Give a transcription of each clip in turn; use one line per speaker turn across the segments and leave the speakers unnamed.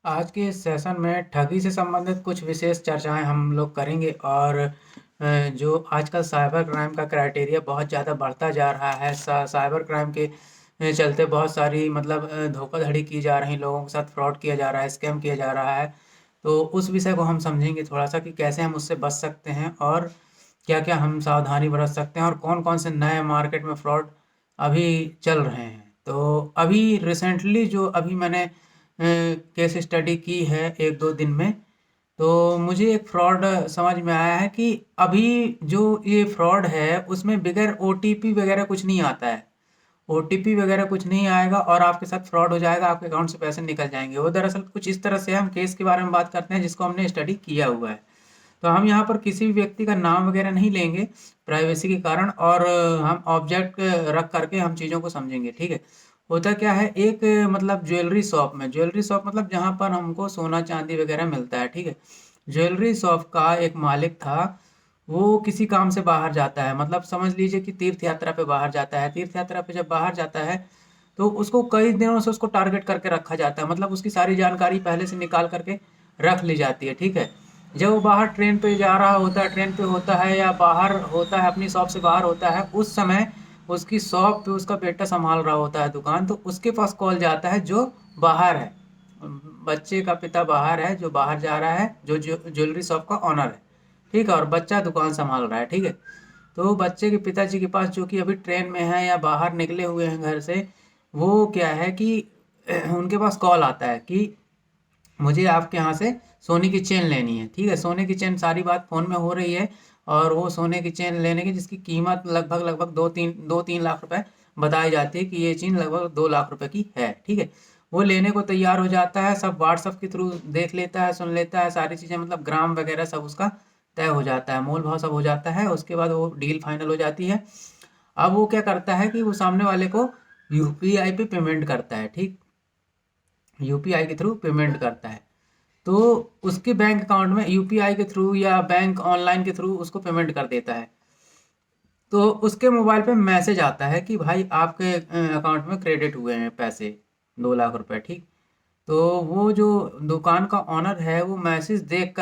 आज के इस सेशन में ठगी से संबंधित कुछ विशेष चर्चाएं हम लोग करेंगे और जो आजकल साइबर क्राइम का क्राइटेरिया बहुत ज़्यादा बढ़ता जा रहा है। साइबर क्राइम के चलते बहुत सारी मतलब धोखाधड़ी की जा रही, लोगों के साथ फ्रॉड किया जा रहा है, स्कैम किया जा रहा है। तो उस विषय को हम समझेंगे थोड़ा सा कि कैसे हम उससे बच सकते हैं और क्या क्या हम सावधानी बरत सकते हैं और कौन कौन से नए मार्केट में फ्रॉड अभी चल रहे हैं। तो अभी रिसेंटली जो अभी मैंने केस स्टडी की है एक दो दिन में, तो मुझे एक फ्रॉड समझ में आया है कि अभी जो ये फ्रॉड है उसमें बगैर ओटीपी वगैरह कुछ नहीं आता है। ओटीपी वगैरह कुछ नहीं आएगा और आपके साथ फ्रॉड हो जाएगा, आपके अकाउंट से पैसे निकल जाएंगे। वो दरअसल कुछ इस तरह से हम केस के बारे में बात करते हैं जिसको हमने स्टडी किया हुआ है। तो हम यहाँ पर किसी भी व्यक्ति का नाम वगैरह नहीं लेंगे प्राइवेसी के कारण, और हम ऑब्जेक्ट रख करके हम चीज़ों को समझेंगे, ठीक है। होता क्या है, एक मतलब ज्वेलरी शॉप मतलब जहाँ पर हमको सोना चांदी वगैरह मिलता है, ठीक है। ज्वेलरी शॉप का एक मालिक था। वो किसी काम से बाहर जाता है, मतलब समझ लीजिए कि तीर्थ यात्रा पे बाहर जाता है। तीर्थ यात्रा पे जब बाहर जाता है तो उसको कई दिनों से उसको टारगेट करके रखा जाता है, मतलब उसकी सारी जानकारी पहले से निकाल करके रख ली जाती है, ठीक है। जब वो बाहर ट्रेन पे जा रहा होता है, ट्रेन पे होता है या बाहर होता है, अपनी शॉप से बाहर होता है, उस समय उसकी शॉप पे उसका बेटा संभाल रहा होता है दुकान, तो उसके पास कॉल जाता है जो बाहर है। बच्चे का पिता बाहर है, जो बाहर जा रहा है, जो ज्वेलरी शॉप का ऑनर है, ठीक है, और बच्चा दुकान संभाल रहा है, ठीक है। तो बच्चे के पिताजी के पास, जो कि अभी ट्रेन में है या बाहर निकले हुए हैं घर से, वो क्या है कि उनके पास कॉल आता है कि मुझे आपके यहाँ से सोने की चेन लेनी है, ठीक है। सोने की चेन, सारी बात फ़ोन में हो रही है, और वो सोने की चेन लेने की जिसकी कीमत लगभग लगभग दो तीन लाख रुपए बताई जाती है कि ये चेन लगभग 2 लाख रुपए की है, ठीक है। वो लेने को तैयार हो जाता है, सब व्हाट्सअप के थ्रू देख लेता है, सुन लेता है, सारी चीज़ें मतलब ग्राम वगैरह सब उसका तय हो जाता है, मोल भाव सब हो जाता है। उसके बाद वो डील फाइनल हो जाती है। अब वो क्या करता है कि वो सामने वाले को यूपीआई पे पेमेंट करता है, ठीक। यूपीआई के थ्रू पेमेंट करता है। तो उसके बैंक अकाउंट में यूपीआई के थ्रू या बैंक ऑनलाइन के थ्रू उसको पेमेंट कर देता है। तो उसके मोबाइल पे मैसेज आता है कि भाई आपके अकाउंट में क्रेडिट हुए हैं पैसे, 2 लाख रुपए, ठीक। तो वो जो दुकान का ऑनर है वो मैसेज देख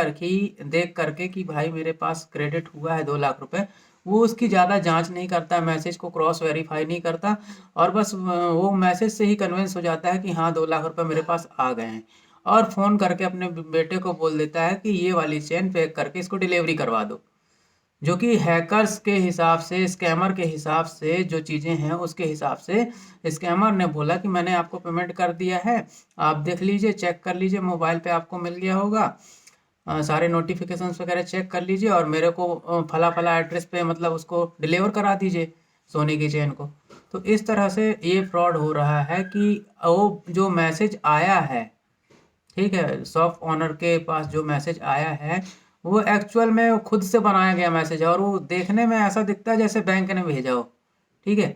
करके कि भाई मेरे पास क्रेडिट हुआ है 2 लाख रुपए, वो उसकी ज़्यादा जांच नहीं करता, मैसेज को क्रॉस वेरीफाई नहीं करता, और बस वो मैसेज से ही कन्विंस हो जाता है कि हाँ 2 लाख रुपए मेरे पास आ गए हैं। और फ़ोन करके अपने बेटे को बोल देता है कि ये वाली चेन पैक करके इसको डिलीवरी करवा दो। जो कि हैकर्स के हिसाब से, स्कैमर के हिसाब से जो चीज़ें हैं उसके हिसाब से स्कैमर ने बोला कि मैंने आपको पेमेंट कर दिया है, आप देख लीजिए, चेक कर लीजिए, मोबाइल पे आपको मिल गया होगा। सारे नोटिफिकेशंस वगैरह चेक कर लीजिए और मेरे को फला फला एड्रेस पे मतलब उसको डिलीवर करा दीजिए सोने की चेन को। तो इस तरह से ये फ्रॉड हो रहा है कि वो जो मैसेज आया है, ठीक है, शॉप ओनर के पास जो मैसेज आया है वो एक्चुअल में खुद से बनाया गया मैसेज है, और वो देखने में ऐसा दिखता है जैसे बैंक ने भेजा हो, ठीक है।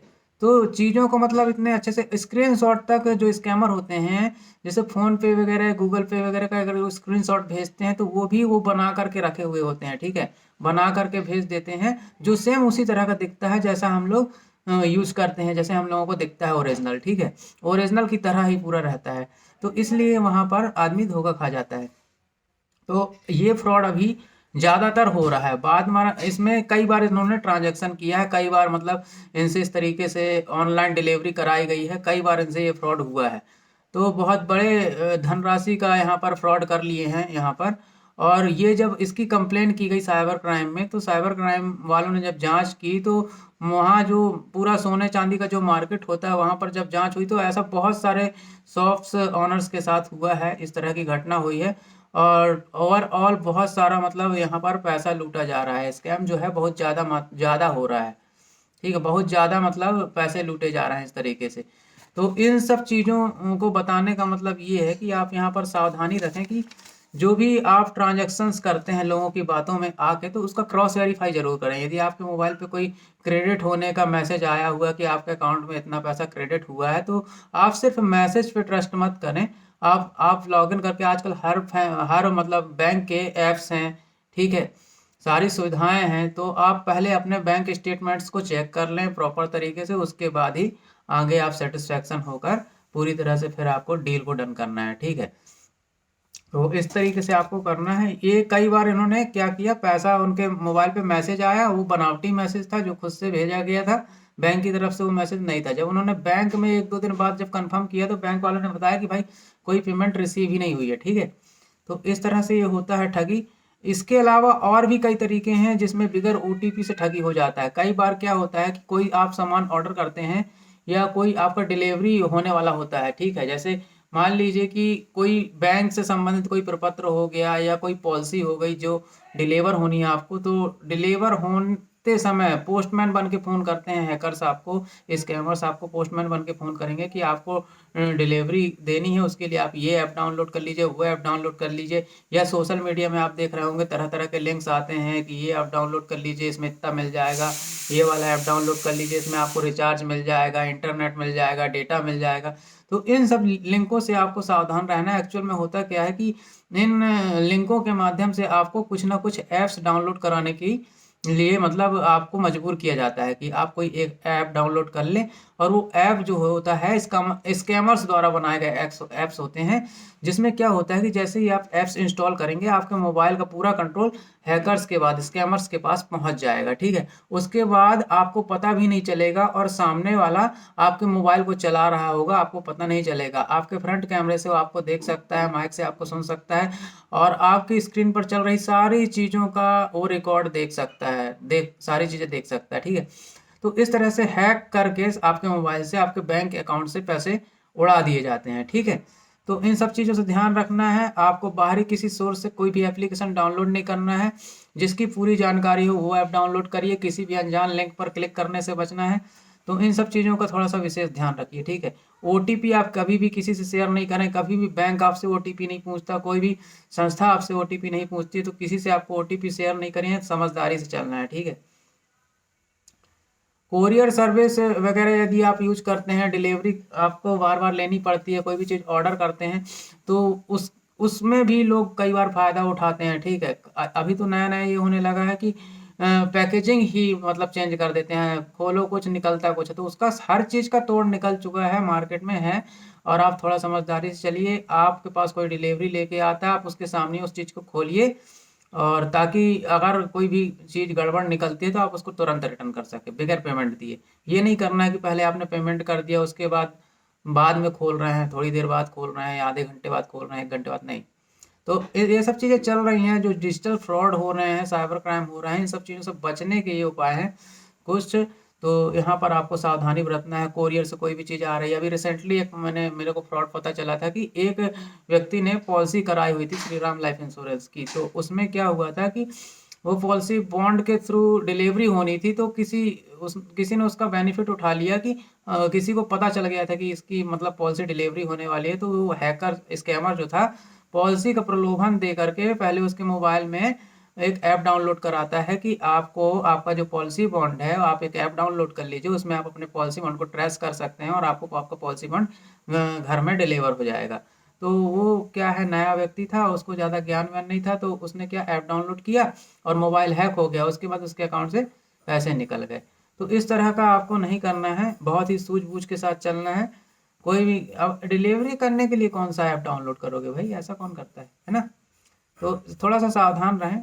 तो चीज़ों को मतलब इतने अच्छे से स्क्रीनशॉट तक जो स्कैमर होते हैं, जैसे फ़ोन पे वगैरह, गूगल पे वगैरह का अगर वो स्क्रीनशॉट भेजते हैं तो वो भी वो बना करके रखे हुए होते हैं, ठीक है। बना करके भेज देते हैं जो सेम उसी तरह का दिखता है जैसा हम लोग यूज़ करते हैं, जैसे हम लोगों को दिखता है ओरिजिनल, ठीक है। ओरिजिनल की तरह ही पूरा रहता है। तो इसलिए वहाँ पर आदमी धोखा खा जाता है। तो ये फ्रॉड अभी ज़्यादातर हो रहा है। बाद में इसमें कई बार इन्होंने ट्रांजैक्शन किया है, कई बार मतलब इनसे इस तरीके से ऑनलाइन डिलीवरी कराई गई है, कई बार इनसे ये फ्रॉड हुआ है। तो बहुत बड़े धनराशि का यहाँ पर फ्रॉड कर लिए हैं यहाँ पर। और ये जब इसकी कंप्लेन की गई साइबर क्राइम में, तो साइबर क्राइम वालों ने जब जांच की तो वहाँ जो पूरा सोने चांदी का जो मार्केट होता है वहाँ पर जब जांच हुई तो ऐसा बहुत सारे शॉप्स ओनर्स के साथ हुआ है, इस तरह की घटना हुई है। और ओवरऑल बहुत सारा मतलब यहाँ पर पैसा लूटा जा रहा है, स्कैम जो है बहुत ज़्यादा हो रहा है, ठीक है, बहुत ज़्यादा मतलब पैसे लूटे जा रहे हैं इस तरीके से। तो इन सब चीज़ों को बताने का मतलब ये है कि आप यहाँ पर सावधानी रखें कि जो भी आप ट्रांजैक्शंस करते हैं लोगों की बातों में आके, तो उसका क्रॉस वेरीफाई जरूर करें। यदि आपके मोबाइल पे कोई क्रेडिट होने का मैसेज आया हुआ कि आपके अकाउंट में इतना पैसा क्रेडिट हुआ है, तो आप सिर्फ मैसेज पे ट्रस्ट मत करें। आप लॉगिन करके, आजकल हर मतलब बैंक के ऐप्स हैं, ठीक है, सारी सुविधाएं हैं, तो आप पहले अपने बैंक स्टेटमेंट्स को चेक कर लें प्रॉपर तरीके से, उसके बाद ही आगे आप सेटिस्फेक्शन होकर पूरी तरह से फिर आपको डील को डन करना है, ठीक है। तो इस तरीके से आपको करना है। ये कई बार इन्होंने क्या किया, पैसा उनके मोबाइल पे मैसेज आया, वो बनावटी मैसेज था जो खुद से भेजा गया था, बैंक की तरफ से वो मैसेज नहीं था। जब उन्होंने बैंक में 1-2 दिन बाद जब कंफर्म किया तो बैंक वालों ने बताया कि भाई कोई पेमेंट रिसीव ही नहीं हुई है, ठीक है। तो इस तरह से ये होता है ठगी। इसके अलावा और भी कई तरीके हैं जिसमें बिगर ओटीपी से ठगी हो जाता है। कई बार क्या होता है कि कोई आप सामान ऑर्डर करते हैं या कोई आपका डिलीवरी होने वाला होता है, ठीक है। जैसे मान लीजिए कि कोई बैंक से संबंधित कोई प्रपत्र हो गया या कोई पॉलिसी हो गई जो डिलीवर होनी है आपको, तो डिलीवर होते समय पोस्टमैन बन के फ़ोन करते हैं हैकर्स आपको, स्कैमर्स आपको पोस्टमैन बन के फ़ोन करेंगे कि आपको डिलीवरी देनी है, उसके लिए आप ये ऐप डाउनलोड कर लीजिए, वो ऐप डाउनलोड कर लीजिए। या सोशल मीडिया में आप देख रहे होंगे तरह तरह के लिंक्स आते हैं कि ये ऐप डाउनलोड कर लीजिए, इसमें इतना मिल जाएगा, ये वाला ऐप डाउनलोड कर लीजिए, इसमें आपको रिचार्ज मिल जाएगा, इंटरनेट मिल जाएगा, डेटा मिल जाएगा। तो इन सब लिंकों से आपको सावधान रहना है। एक्चुअल में होता क्या है कि इन लिंकों के माध्यम से आपको कुछ ना कुछ ऐप्स डाउनलोड कराने की लिए मतलब आपको मजबूर किया जाता है कि आप कोई एक ऐप डाउनलोड कर लें। और वो ऐप जो होता है स्कैमर्स द्वारा बनाए गए ऐप्स होते हैं, जिसमें क्या होता है कि जैसे ही आप ऐप्स इंस्टॉल करेंगे आपके मोबाइल का पूरा कंट्रोल हैकर्स के बाद स्कैमर्स के पास पहुंच जाएगा, ठीक है। उसके बाद आपको पता भी नहीं चलेगा और सामने वाला आपके मोबाइल को चला रहा होगा, आपको पता नहीं चलेगा। आपके फ्रंट कैमरे से वो आपको देख सकता है, माइक से आपको सुन सकता है और आपकी स्क्रीन पर चल रही सारी चीज़ों का वो रिकॉर्ड देख सकता है, सारी चीज़ें देख सकता है, ठीक है। तो इस तरह से हैक करके आपके मोबाइल से आपके बैंक अकाउंट से पैसे उड़ा दिए जाते हैं, ठीक है। तो इन सब चीज़ों से ध्यान रखना है। आपको बाहरी किसी सोर्स से कोई भी एप्लीकेशन डाउनलोड नहीं करना है। जिसकी पूरी जानकारी हो वो ऐप डाउनलोड करिए, किसी भी अनजान लिंक पर क्लिक करने से बचना है। तो इन सब चीज़ों का थोड़ा सा विशेष ध्यान रखिए, ठीक है। ओटीपी आप कभी भी किसी से शेयर नहीं करें, कभी भी बैंक आपसे ओटीपी नहीं पूछता, कोई भी संस्था आपसे ओटीपी नहीं पूछती, तो किसी से आपको ओटीपी शेयर नहीं करें, समझदारी से चलना है, ठीक है। कोरियर सर्विस वगैरह यदि आप यूज करते हैं, डिलीवरी आपको बार बार लेनी पड़ती है, कोई भी चीज़ ऑर्डर करते हैं, तो उसमें भी लोग कई बार फ़ायदा उठाते हैं, ठीक है। अभी तो नया नया ये होने लगा है कि पैकेजिंग ही मतलब चेंज कर देते हैं, खोलो कुछ निकलता कुछ, तो उसका हर चीज़ का तोड़ निकल चुका है, मार्केट में है। और आप थोड़ा समझदारी से चलिए। आपके पास कोई डिलीवरी लेके आता है, आप उसके सामने उस चीज़ को खोलिए, और ताकि अगर कोई भी चीज़ गड़बड़ निकलती है तो आप उसको तुरंत रिटर्न कर सके बगैर पेमेंट दिए। ये नहीं करना है कि पहले आपने पेमेंट कर दिया उसके बाद में खोल रहे हैं, थोड़ी देर बाद खोल रहे हैं, या आधे घंटे बाद खोल रहे हैं, 1 घंटे बाद नहीं। तो ये सब चीज़ें चल रही हैं, जो डिजिटल फ्रॉड हो रहे हैं, साइबर क्राइम हो रहे हैं, इन सब चीज़ों से बचने के ये उपाय हैं कुछ। तो यहाँ पर आपको सावधानी बरतना है। कोरियर से कोई भी चीज़ आ रही है, अभी रिसेंटली एक मेरे को फ्रॉड पता चला था कि एक व्यक्ति ने पॉलिसी कराई हुई थी श्रीराम लाइफ इंश्योरेंस की। तो उसमें क्या हुआ था कि वो पॉलिसी बॉन्ड के थ्रू डिलीवरी होनी थी, तो किसी ने उसका बेनिफिट उठा लिया कि किसी को पता चल गया था कि इसकी मतलब पॉलिसी डिलीवरी होने वाली है, तो वो हैकर स्कैमर जो था पॉलिसी का प्रलोभन दे करके पहले उसके मोबाइल में एक ऐप डाउनलोड कराता है कि आपको आपका जो पॉलिसी बॉन्ड है, आप एक ऐप डाउनलोड कर लीजिए, उसमें आप अपने पॉलिसी बॉन्ड को ट्रेस कर सकते हैं और आपको आपका पॉलिसी बॉन्ड घर में डिलीवर हो जाएगा। तो वो क्या है, नया व्यक्ति था, उसको ज़्यादा ज्ञान व्यान नहीं था, तो उसने क्या ऐप डाउनलोड किया और मोबाइल हैक हो गया, उसके बाद उसके अकाउंट से पैसे निकल गए। तो इस तरह का आपको नहीं करना है, बहुत ही सूझबूझ के साथ चलना है। कोई भी अब डिलीवरी करने के लिए कौन सा ऐप डाउनलोड करोगे भाई, ऐसा कौन करता है ना। तो थोड़ा सा सावधान रहें।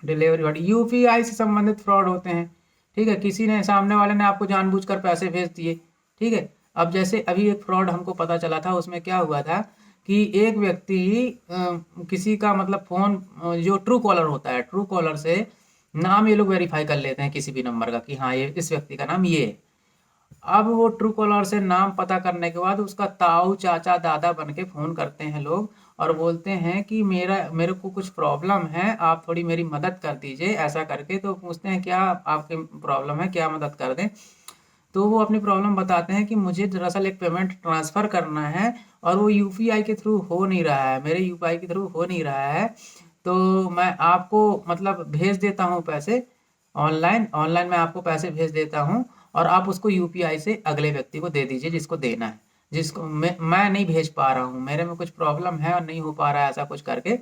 डिलीवरी वाली यूपीआई से संबंधित फ्रॉड होते हैं, ठीक है। किसी ने सामने वाले ने आपको जानबूझकर पैसे भेज दिए, ठीक है। अब जैसे अभी एक फ्रॉड हमको पता चला था, उसमें क्या हुआ था कि एक व्यक्ति किसी का मतलब फ़ोन जो ट्रू कॉलर होता है, ट्रू कॉलर से नाम ये लोग वेरीफाई कर लेते हैं किसी भी नंबर का कि हाँ ये इस व्यक्ति का नाम ये है। अब वो ट्रू कॉलर से नाम पता करने के बाद उसका ताऊ चाचा दादा बन के फ़ोन करते हैं लोग और बोलते हैं कि मेरे को कुछ प्रॉब्लम है, आप थोड़ी मेरी मदद कर दीजिए, ऐसा करके। तो पूछते हैं क्या आपकी प्रॉब्लम है, क्या मदद कर दें। तो वो अपनी प्रॉब्लम बताते हैं कि मुझे दरअसल एक पेमेंट ट्रांसफ़र करना है और वो यूपीआई के थ्रू हो नहीं रहा है, मेरे यूपीआई के थ्रू हो नहीं रहा है। तो मैं आपको मतलब भेज देता हूँ पैसे, ऑनलाइन ऑनलाइन मैं आपको पैसे भेज देता हूँ और आप उसको यूपीआई से अगले व्यक्ति को दे दीजिए जिसको देना है, जिसको मैं नहीं भेज पा रहा हूँ, मेरे में कुछ प्रॉब्लम है और नहीं हो पा रहा है, ऐसा कुछ करके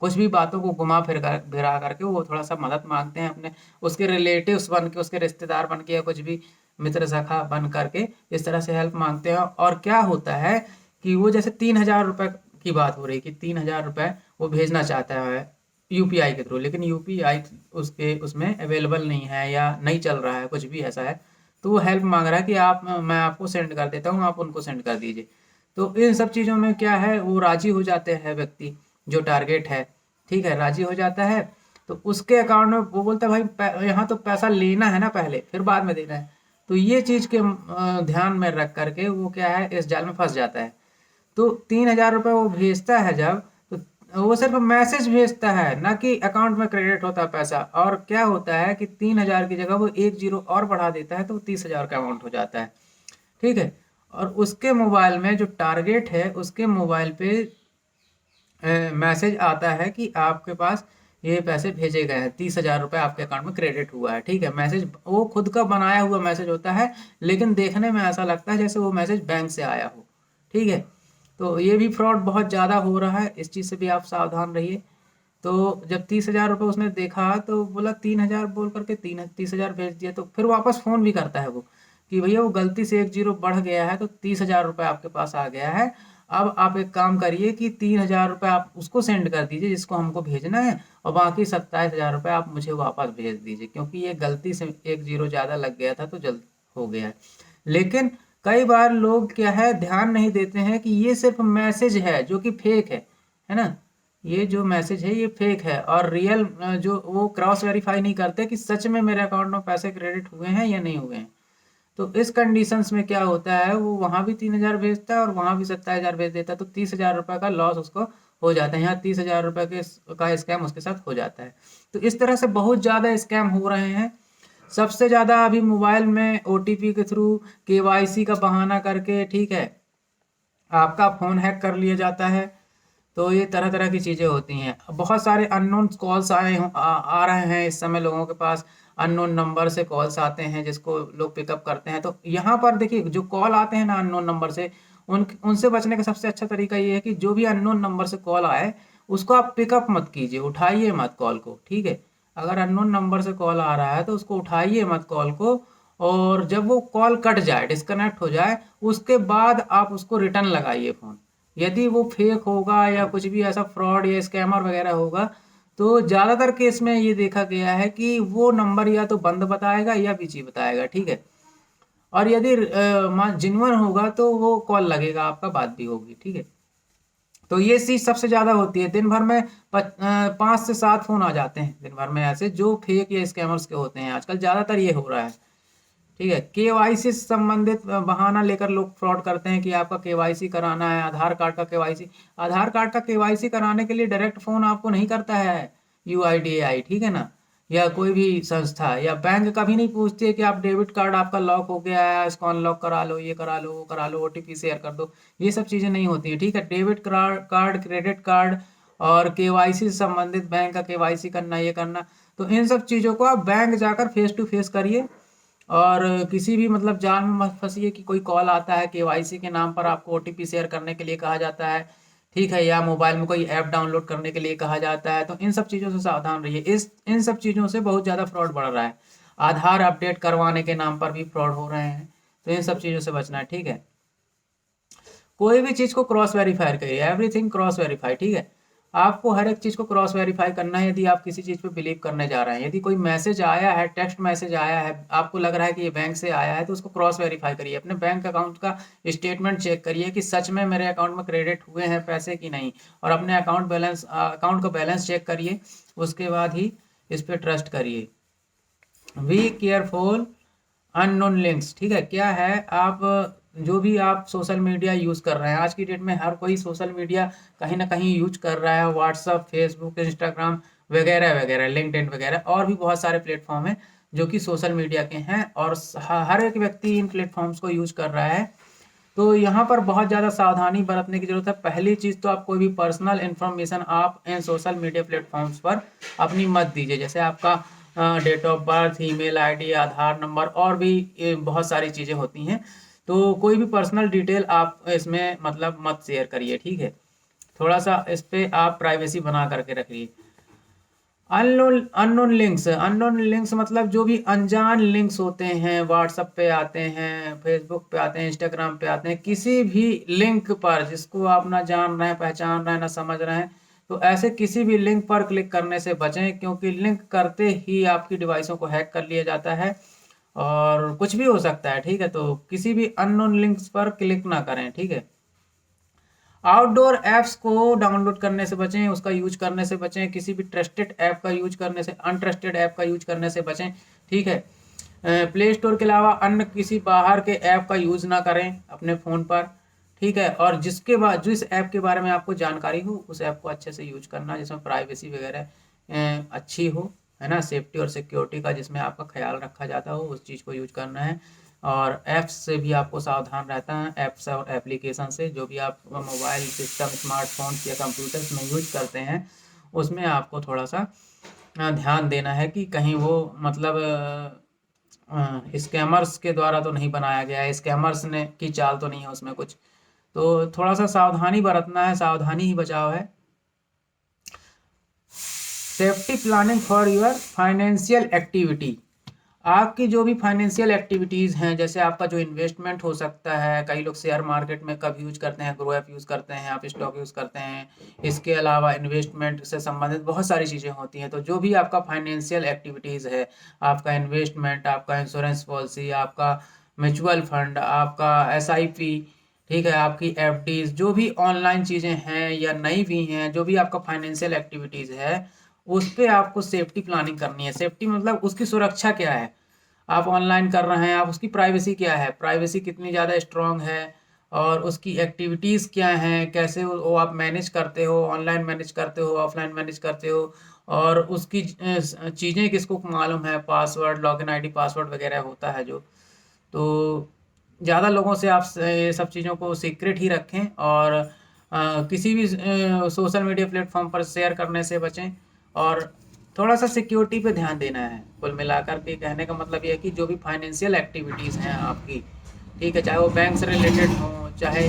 कुछ भी बातों को घुमा फिरा करके वो थोड़ा सा मदद मांगते हैं अपने, उसके रिलेटिव्स बन के, उसके रिश्तेदार बन के, या कुछ भी मित्र सखा बन करके इस तरह से हेल्प मांगते हैं। और क्या होता है कि वो जैसे 3,000 रुपये की बात हो रही कि 3,000 रुपये वो भेजना चाहता है यूपीआई के थ्रू, लेकिन यूपीआई उसमें अवेलेबल नहीं है या नहीं चल रहा है, कुछ भी ऐसा है, तो वो हेल्प मांग रहा है कि आप मैं आपको सेंड कर देता हूँ, आप उनको सेंड कर दीजिए। तो इन सब चीज़ों में क्या है, वो राजी हो जाते हैं व्यक्ति जो टारगेट है, ठीक है, राजी हो जाता है। तो उसके अकाउंट में वो बोलता है भाई यहाँ तो पैसा लेना है ना पहले, फिर बाद में देना है। तो ये चीज़ के ध्यान में रख करके वो क्या है, इस जाल में फंस जाता है। तो 3,000 रुपये वो भेजता है जब, तो वो सिर्फ मैसेज भेजता है, ना कि अकाउंट में क्रेडिट होता है पैसा। और क्या होता है कि 3,000 की जगह वो एक जीरो और बढ़ा देता है, तो 30,000 का अमाउंट हो जाता है, ठीक है। और उसके मोबाइल में जो टारगेट है, उसके मोबाइल पे मैसेज आता है कि आपके पास ये पैसे भेजे गए हैं, 30,000 रुपये आपके अकाउंट में क्रेडिट हुआ है, ठीक है। मैसेज वो खुद का बनाया हुआ मैसेज होता है, लेकिन देखने में ऐसा लगता है जैसे वो मैसेज बैंक से आया हो, ठीक है। तो ये भी फ्रॉड बहुत ज़्यादा हो रहा है, इस चीज़ से भी आप सावधान रहिए। तो जब 30,000 रुपये उसने देखा तो बोला 3,000 बोल करके 30,000 भेज दिया। तो फिर वापस फ़ोन भी करता है वो कि भैया वो गलती से एक जीरो बढ़ गया है, तो 30,000 रुपये आपके पास आ गया है। अब आप एक काम करिए कि 3,000 रुपये आप उसको सेंड कर दीजिए जिसको हमको भेजना है, और बाकी 27,000 रुपये आप मुझे वापस भेज दीजिए, क्योंकि ये गलती से एक जीरो ज़्यादा लग गया था तो जल्द हो गया है। लेकिन कई बार लोग क्या है, ध्यान नहीं देते हैं कि ये सिर्फ मैसेज है जो कि फेक है ना। ये जो मैसेज है ये फेक है, और रियल जो वो क्रॉस वेरीफाई नहीं करते कि सच में मेरे अकाउंट में पैसे क्रेडिट हुए हैं या नहीं हुए हैं। तो इस कंडीशंस में क्या होता है, वो वहाँ भी 3,000 भेजता है और वहाँ भी 27,000 भेज देता है, तो 30,000 रुपये का लॉस उसको हो जाता है। यहाँ 30,000 रुपये का स्कैम उसके साथ हो जाता है। तो इस तरह से बहुत ज़्यादा स्कैम हो रहे हैं। सबसे ज़्यादा अभी मोबाइल में ओटीपी के थ्रू, केवाईसी का बहाना करके, ठीक है, आपका फ़ोन हैक कर लिया जाता है। तो ये तरह तरह की चीज़ें होती हैं। बहुत सारे अननोन कॉल्स आ रहे हैं इस समय लोगों के पास। अननोन नंबर से कॉल्स आते हैं जिसको लोग पिकअप करते हैं। तो यहाँ पर देखिए, जो कॉल आते हैं ना अननोन नंबर से, उनसे बचने का सबसे अच्छा तरीका ये है कि जो भी अननोन नंबर से कॉल आए उसको आप पिकअप मत कीजिए, उठाइए मत कॉल को, ठीक है। अगर अननोन नंबर से कॉल आ रहा है तो उसको उठाइए मत कॉल को, और जब वो कॉल कट जाए, डिस्कनेक्ट हो जाए, उसके बाद आप उसको रिटर्न लगाइए फ़ोन। यदि वो फेक होगा या कुछ भी ऐसा फ्रॉड या स्कैमर वगैरह होगा, तो ज़्यादातर केस में ये देखा गया है कि वो नंबर या तो बंद बताएगा या बिजी बताएगा, ठीक है। और यदि जेन्युइन होगा तो वो कॉल लगेगा, आपका बात भी होगी, ठीक है। तो ये चीज़ सबसे ज़्यादा होती है। दिन भर में 5 से 7 फ़ोन आ जाते हैं दिन भर में ऐसे, जो फेक या स्कैमर्स के होते हैं। आजकल ज़्यादातर ये हो रहा है, ठीक है। केवाईसी से संबंधित बहाना लेकर लोग फ्रॉड करते हैं कि आपका केवाईसी कराना है, आधार कार्ड का केवाईसी। आधार कार्ड का केवाईसी कराने के लिए डायरेक्ट फ़ोन आपको नहीं करता है यूआईडीएआई, ठीक है ना, या कोई भी संस्था या बैंक कभी नहीं पूछती है कि आप डेबिट कार्ड आपका लॉक हो गया है, इसको अनलॉक करा लो, ये करा लो, वो करा लो, ओटीपी शेयर कर दो। ये सब चीज़ें नहीं होती है, ठीक है। डेबिट कार्ड, क्रेडिट कार्ड और केवाईसी से संबंधित बैंक का केवाईसी करना, ये करना, तो इन सब चीज़ों को आप बैंक जाकर फेस टू फेस करिए। और किसी भी मतलब जाल में मत फंसिए कि कोई कॉल आता है केवाईसी के नाम पर, आपको ओटीपी शेयर करने के लिए कहा जाता है, ठीक है, या मोबाइल में कोई ऐप डाउनलोड करने के लिए कहा जाता है। तो इन सब चीज़ों से सावधान रहिए। इन सब चीज़ों से बहुत ज़्यादा फ्रॉड बढ़ रहा है। आधार अपडेट करवाने के नाम पर भी फ्रॉड हो रहे हैं। तो इन सब चीज़ों से बचना है, ठीक है। कोई भी चीज़ को क्रॉस वेरीफाई करिए, एवरीथिंग क्रॉस वेरीफाई, ठीक है। आपको हर एक चीज़ को क्रॉस वेरीफाई करना है। यदि आप किसी चीज़ पे बिलीव करने जा रहे हैं, यदि कोई मैसेज आया है, टेक्स्ट मैसेज आया है, आपको लग रहा है कि ये बैंक से आया है, तो उसको क्रॉस वेरीफाई करिए। अपने बैंक अकाउंट का स्टेटमेंट चेक करिए कि सच में मेरे अकाउंट में क्रेडिट हुए हैं पैसे कि नहीं, और अपने अकाउंट का बैलेंस चेक करिए। उसके बाद ही इस पर ट्रस्ट करिए। बी केयरफुल अननोन लिंक्स, ठीक है। क्या है, आप जो भी आप सोशल मीडिया यूज़ कर रहे हैं, आज की डेट में हर कोई सोशल मीडिया कहीं ना कहीं यूज कर रहा है। व्हाट्सअप, फेसबुक, इंस्टाग्राम वगैरह वगैरह, लिंक्डइन वगैरह, और भी बहुत सारे प्लेटफॉर्म हैं जो कि सोशल मीडिया के हैं, और हर एक व्यक्ति इन प्लेटफॉर्म्स को यूज कर रहा है। तो यहाँ पर बहुत ज़्यादा सावधानी बरतने की जरूरत है। पहली चीज़ तो आप कोई भी पर्सनल इन्फॉर्मेशन आप इन सोशल मीडिया प्लेटफॉर्म्स पर अपनी मत दीजिए, जैसे आपका date of birth, email ID, Aadhaar number, और भी बहुत सारी चीज़ें होती हैं। तो कोई भी पर्सनल डिटेल आप इसमें मतलब मत शेयर करिए, ठीक है। थोड़ा सा इस पे आप प्राइवेसी बना करके रखिए। अननोन लिंक्स मतलब जो भी अनजान लिंक्स होते हैं, व्हाट्सएप पे आते हैं, फेसबुक पे आते हैं, इंस्टाग्राम पे आते हैं, किसी भी लिंक पर जिसको आप ना जान रहे हैं, पहचान रहे हैं, ना समझ रहे हैं, तो ऐसे किसी भी लिंक पर क्लिक करने से बचें, क्योंकि लिंक करते ही आपकी डिवाइसों को हैक कर लिया जाता है और कुछ भी हो सकता है। ठीक है, तो किसी भी अननोन लिंक्स पर क्लिक ना करें। ठीक है, आउटडोर ऐप्स को डाउनलोड करने से बचें, उसका यूज करने से बचें, किसी भी ट्रस्टेड ऐप का यूज करने से, अनट्रस्टेड ऐप का यूज करने से बचें। ठीक है, प्ले स्टोर के अलावा अन्य किसी बाहर के ऐप का यूज ना करें अपने फ़ोन पर। ठीक है, और जिस ऐप के बारे में आपको जानकारी हो उस ऐप को अच्छे से यूज करना, जिसमें प्राइवेसी वगैरह अच्छी हो, है ना, सेफ्टी और सिक्योरिटी का जिसमें आपका ख्याल रखा जाता हो, उस चीज़ को यूज करना है। और ऐप्स से भी आपको सावधान रहता है, ऐप्स और एप्लीकेशन से जो भी आप मोबाइल सिस्टम, स्मार्टफोन्स या कंप्यूटर्स में यूज करते हैं, उसमें आपको थोड़ा सा ध्यान देना है कि कहीं वो मतलब स्कैमर्स के द्वारा तो नहीं बनाया गया है, स्कैमर्स ने की चाल तो नहीं है उसमें कुछ। तो थोड़ा सा सावधानी बरतना है, सावधानी ही बचाव है। Safety planning for your financial activity, आपकी जो भी फाइनेंशियल एक्टिविटीज़ हैं, जैसे आपका जो इन्वेस्टमेंट हो सकता है, कई लोग शेयर मार्केट में कब यूज करते हैं, ग्रो ऐप यूज़ करते हैं, आप स्टॉक यूज़ करते हैं। इसके अलावा इन्वेस्टमेंट से संबंधित बहुत सारी चीज़ें होती हैं। तो जो भी आपका फाइनेंशियल एक्टिविटीज़ है, आपका इन्वेस्टमेंट, आपका इंश्योरेंस पॉलिसी, आपका म्यूचुअल फंड, आपका एसआईपी, ठीक है, आपकी एफडीज, जो भी ऑनलाइन चीज़ें हैं या नई भी हैं, जो भी आपका फाइनेंशियल एक्टिविटीज़ है, उस पे आपको सेफ्टी प्लानिंग करनी है। सेफ्टी मतलब उसकी सुरक्षा क्या है, आप ऑनलाइन कर रहे हैं, आप उसकी प्राइवेसी क्या है, प्राइवेसी कितनी ज़्यादा स्ट्रॉन्ग है, और उसकी एक्टिविटीज़ क्या हैं, कैसे वो आप मैनेज करते हो, ऑनलाइन मैनेज करते हो, ऑफलाइन मैनेज करते हो, और उसकी चीज़ें किसको मालूम है, पासवर्ड, लॉगिन आईडी, पासवर्ड वगैरह होता है जो। तो ज़्यादा लोगों से आप ये सब चीज़ों को सीक्रेट ही रखें, और किसी भी सोशल मीडिया प्लेटफॉर्म पर शेयर करने से बचें, और थोड़ा सा सिक्योरिटी पे ध्यान देना है। कुल मिलाकर के कहने का मतलब ये है कि जो भी फाइनेंशियल एक्टिविटीज़ हैं आपकी, ठीक है, चाहे वो बैंक से रिलेटेड हो, चाहे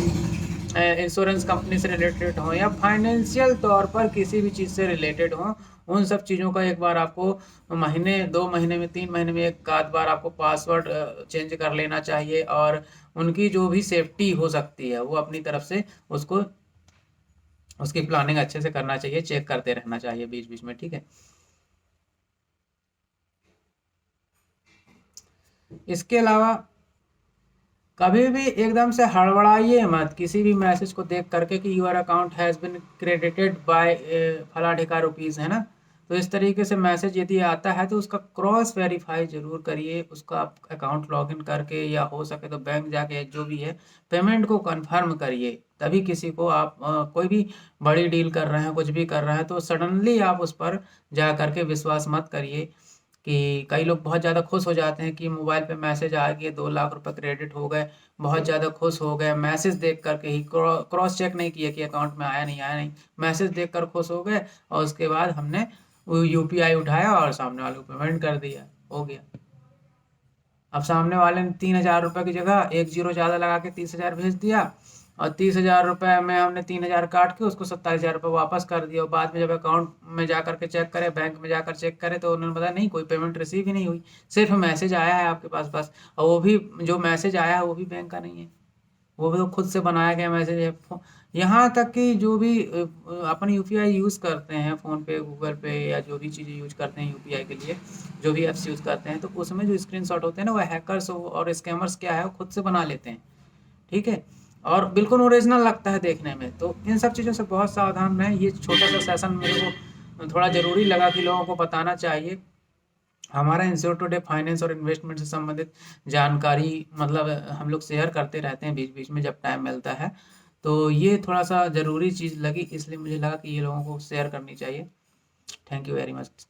इंश्योरेंस कंपनी से रिलेटेड हो, या फाइनेंशियल तौर पर किसी भी चीज़ से रिलेटेड हो, उन सब चीज़ों का एक बार आपको महीने, 2 महीने में, 3 महीने में एक आध बार आपको पासवर्ड चेंज कर लेना चाहिए, और उनकी जो भी सेफ्टी हो सकती है वो अपनी तरफ से उसको, उसकी प्लानिंग अच्छे से करना चाहिए, चेक करते रहना चाहिए बीच बीच में। ठीक है, इसके अलावा कभी भी एकदम से हड़बड़ाइए मत किसी भी मैसेज को देख करके कि your account has been credited by फला ढिका रुपीज़, है ना। तो इस तरीके से मैसेज यदि आता है तो उसका क्रॉस वेरीफाई जरूर करिए, उसका अकाउंट लॉगिन करके, या हो सके तो बैंक जाके, जो भी है, पेमेंट को कंफर्म करिए। तभी किसी को आप कोई भी बड़ी डील कर रहे हैं, कुछ भी कर रहे हैं, तो सडनली आप उस पर जा करके विश्वास मत करिए। कि कई लोग बहुत ज़्यादा खुश हो जाते हैं कि मोबाइल पे मैसेज आ गया, 2 लाख रुपए क्रेडिट हो गए, बहुत ज़्यादा खुश हो गए, मैसेज देख करके ही, क्रॉस चेक नहीं किया कि अकाउंट में आया नहीं, आया नहीं, मैसेज देख कर खुश हो गए, और उसके बाद हमने वो यूपीआई उठाया और सामने वाले को पेमेंट कर दिया, हो गया। अब सामने वाले ने 3,000 रुपये की जगह एक जीरो ज़्यादा लगा के 30,000 भेज दिया, और 30,000 रुपये में हमने 3,000 काट के उसको 27,000 रुपये वापस कर दिया, और बाद में जब अकाउंट में जा कर के चेक करें, बैंक में जाकर चेक करें, तो उन्होंने बताया नहीं, कोई पेमेंट रिसीव ही नहीं हुई, सिर्फ मैसेज आया है आपके पास बस, और वो भी जो मैसेज आया है वो भी बैंक का नहीं है, वो भी तो खुद से बनाया गया मैसेज है। यहाँ तक कि जो भी अपन यूपीआई यूज़ करते हैं, फ़ोन पे, गूगल पे, या जो भी चीज़ें यूज करते हैं यूपीआई के लिए, जो भी ऐप्स यूज़ करते हैं, तो उसमें जो स्क्रीनशॉट होते हैं ना, वो हैकर्स और स्कैमर्स क्या है, वो खुद से बना लेते हैं। ठीक है, और बिल्कुल ओरिजिनल लगता है देखने में। तो इन सब चीज़ों से बहुत सावधान रहें। ये छोटा सा सेशन मेरे को थोड़ा ज़रूरी लगा कि लोगों को बताना चाहिए। हमारा इंस्टीट्यूट टुडे फाइनेंस और इन्वेस्टमेंट से संबंधित जानकारी मतलब हम लोग शेयर करते रहते हैं बीच बीच में जब टाइम मिलता है। तो ये थोड़ा सा ज़रूरी चीज़ लगी, इसलिए मुझे लगा कि ये लोगों को शेयर करनी चाहिए। Thank you very much.